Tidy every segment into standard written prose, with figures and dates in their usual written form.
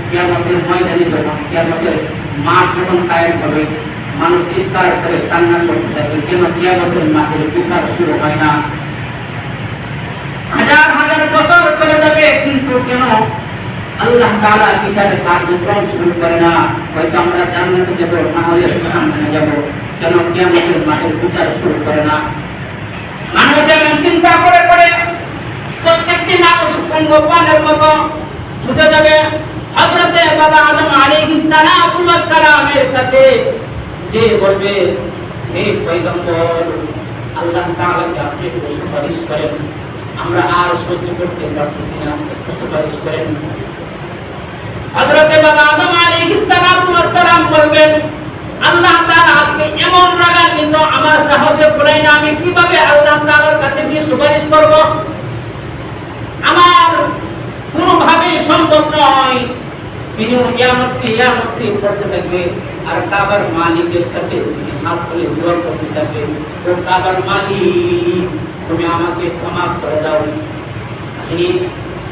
কিয়ামতের ময়দানে যখন কিয়ামতের মাঠ যখন কায়েম হবে, মানুষ চিৎকার করে কান্না করতে থাকে, কেন কিয়ামতের মাঠের বিচার শুরু হয় না? হাজার হাজার বছর চলে যাবে, কিন্তু কেন আল্লাহ তাআলা বিচারের কার্যক্রম শুরু করে না? হয়তো আমরা জান্নাতে যাব, না হলে জাহান্নামে যাব, কেন কিয়ামতের মাঠের বিচার শুরু করে না? মানুষ যেমন চিন্তা করে করে প্রত্যেকটি মানুষ পঙ্গপালের মতো ছুটে যাবে হযরতে বাবা আদম আলাইহিস সালামের কাছে, যে বলবে, হে পয়গম্বর, আল্লাহ তাআলাকে আপনি একটু সুপারিশ করেন, আমরা আর সহ্য করতে পারতেছি না, একটু সুপারিশ করেন। হযরতে বাবা আদম আলাইহিস সালাম বলবেন, আল্লাহ তাআলা আজকে এমন রাগান্বিত, আমার সাহসে কুলায় না, আমি কিভাবে আল্লাহ তাআলার কাছে গিয়ে সুপারিশ করব? আমার কোনোভাবেই সম্ভব নয়। তিনি ইয়া নফসি করতে থাকবে, আর কাবার মালিকের কাছে তিনি হাত তুলে দোয়া করতে থাকবে, ও কাবার মালিক, তুমি আমাকে ক্ষমা করে দাও। তিনি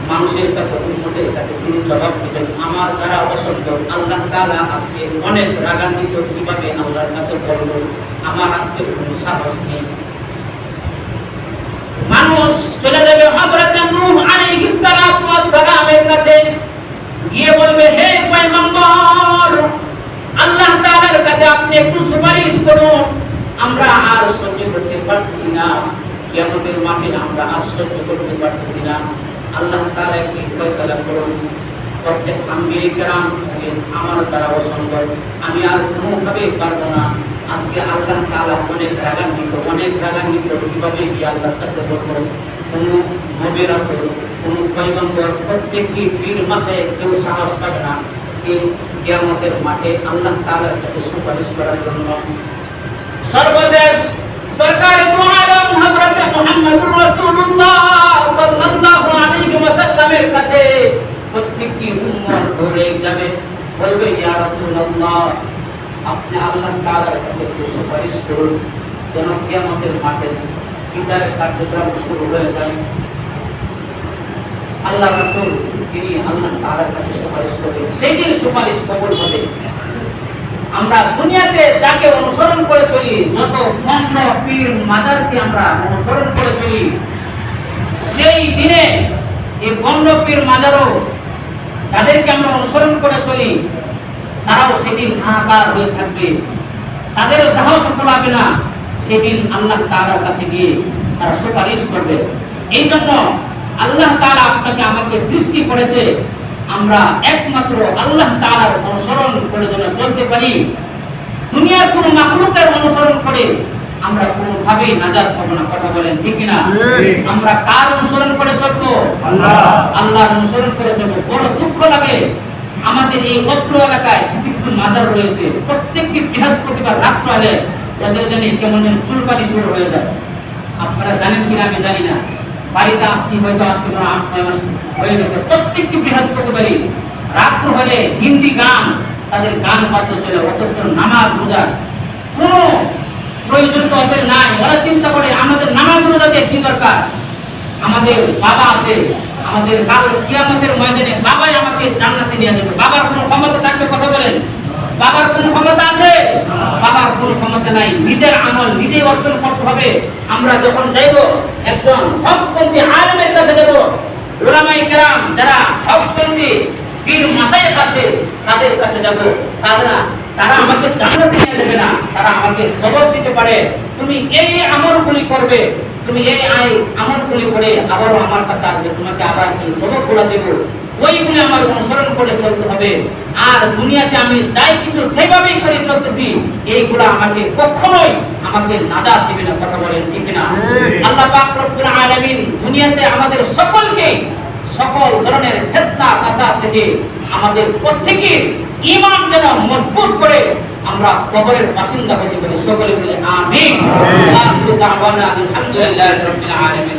মানুষের কাছে, উম্মতের কাছে তিনি জবাব দিবেন, আমার দ্বারা অসম্ভব। আল্লাহ তাআলা আজকে অনেক রাগান্বিত, কিভাবে আল্লাহর কাছে বলবো? আমার আজকে কোনো সাহস নেই। মানুষ চলে যাবে হযরত নূহ আলাইহিস সালামের কাছে, গিয়ে বলবে, হে পয়গম্বর, আল্লাহ তাআলার কাছে আপনি একটু সুপারিশ করুন, আমরা আর সহ্য করতে পারতেছি না, কিয়ামতের মাঠে আমরা আর সহ্য করতে পারতেছি না, আল্লাহ তাআলা একটু ফয়সালা করুন। প্রত্যেক আম্বিয়া কেরাম আমার দ্বারা অসম্ভব, আমি আর কোনোভাবেই পারবো না। আজকে আল্লাহ তাআলা অনেক রাগান্বিত, কিভাবে গিয়ে আল্লাহর কাছে বলবো? কোন নবী রাসূল, কোন পয়গম্বর, প্রত্যেকটি পীর মাসে কেউ সাহস পাবে না এই কিয়ামতের মাঠে আল্লাহ তাআলার কাছে সুপারিশ করার জন্য। সর্বশেষ সরকারে দু আলম হযরত মুহাম্মদুর রাসূলুল্লাহ সাল্লাল্লাহু আলাইহি ওয়াসাল্লামের কাছে প্রত্যেকটি উম্মত দৌড়ে যাবে, বলবে, ইয়া রাসূলুল্লাহ, আপনি আল্লাহ তাআলার কাছে সুপারিশ করুন, যেন কিয়ামতের মাঠে বিচারের কার্যক্রম শুরু হয়ে যায়। আল্লাহ রাসূল তিনি আল্লাহ তাআলার কাছে সুপারিশ করবেন, সেই দিন সুপারিশ কবুল হবে। আমরা দুনিয়াতে যাকে অনুসরণ করে চলি, যত ভণ্ড পীর মাজারকে আমরা অনুসরণ করে চলি, সেই দিনে এই ভণ্ড পীর মাজারও যাদেরকে আমরা অনুসরণ করে চলি, তারাও সেদিন হাহাকার হয়ে থাকবে, তাদেরও সাহস কুলাবে না। সেদিন আল্লাহ তাআলার কাছে গিয়ে তারা সুপারিশ করবে। এই জন্য আল্লাহ তাআলা আপনাকে আমাকে সৃষ্টি করেছে, আমরা একমাত্র আল্লাহ তাআলার অনুসরণ করে যেন চলতে পারি। দুনিয়ার কোন মাখলুকের অনুসরণ করে আমরা কোনোভাবেই নাজাত পাবো না। কথা বলেন ঠিক কিনা? আমরা কার অনুসরণ করে চলবো? আল্লাহর অনুসরণ করে চলবো। বড় দুঃখ লাগে, আমাদের এই অত্র এলাকায় কিছু কিছু মাজার রয়েছে, প্রত্যেকটি বৃহস্পতিবার রাত্র হলে ওদের জন্য কেমন যেন চুলকানি শুরু হয়ে যায়। আপনারা জানেন কিনা আমি জানি না, বাড়িতে আজকে হয়তো আজকে 8-9 মাস হয়ে গেছে, প্রত্যেকটি বৃহস্পতিবারই রাত্র হলে হিন্দি গান, তাদের গান বাদ্য চলে, অথচ নামাজ রোজা কোনো প্রয়োজন তো ওদের নাই। ওরা চিন্তা করে আমাদের নামাজ রোজাতে কি দরকার, আমাদের বাবা আছে, আমাদের কাল কিয়ামতের ময়দানে বাবাই আমাকে জান্নাতে নিয়ে যাবে। বাবার কোনো ক্ষমতা থাকবে? কথা বলেন, বাবার কোনো ক্ষমতা আছে? বাবার কোনো ক্ষমতা নাই। নিজের আমল নিজেই অর্জন করতে হবে। আমরা যখন যাইব একজন হকপন্থী আলেমের কাছে যাব, উলামায়ে কেরাম যারা হকপন্থী পীর মাশায়েখ আছে তাদের কাছে যাব, তারা আমাকে জান্নাতে নিয়ে যাবে না, তারা আমাকে সবক দিতে পারে, তুমি এই আমলগুলি করবে, তুমি এই আমলগুলি করে আবারও আমার কাছে আসবে, তোমাকে আবার এই সবকগুলো দেব, ওইগুলি আমার অনুসরণ করে চলতে হবে। আর দুনিয়াতে আমি যাই কিছু সেভাবেই করে চলতেছি, এইগুলা আমাকে কখনোই আমাকে নাজাত দিবে না। কথা বলেন ঠিক না? আল্লাহ পাক রব্বুল আলামিন দুনিয়াতে আমাদের সকলকে সকল ধরনের ফিতনা ফাসাদ থেকে আমাদের প্রত্যেকের ঈমান যেন মজবুত করে আমরা কবরের বাসিন্দা হতে পারি। সকলে বলে আমিন। আল্লাহু তাআলা আলহামদুলিল্লাহি রাব্বিল আলামিন।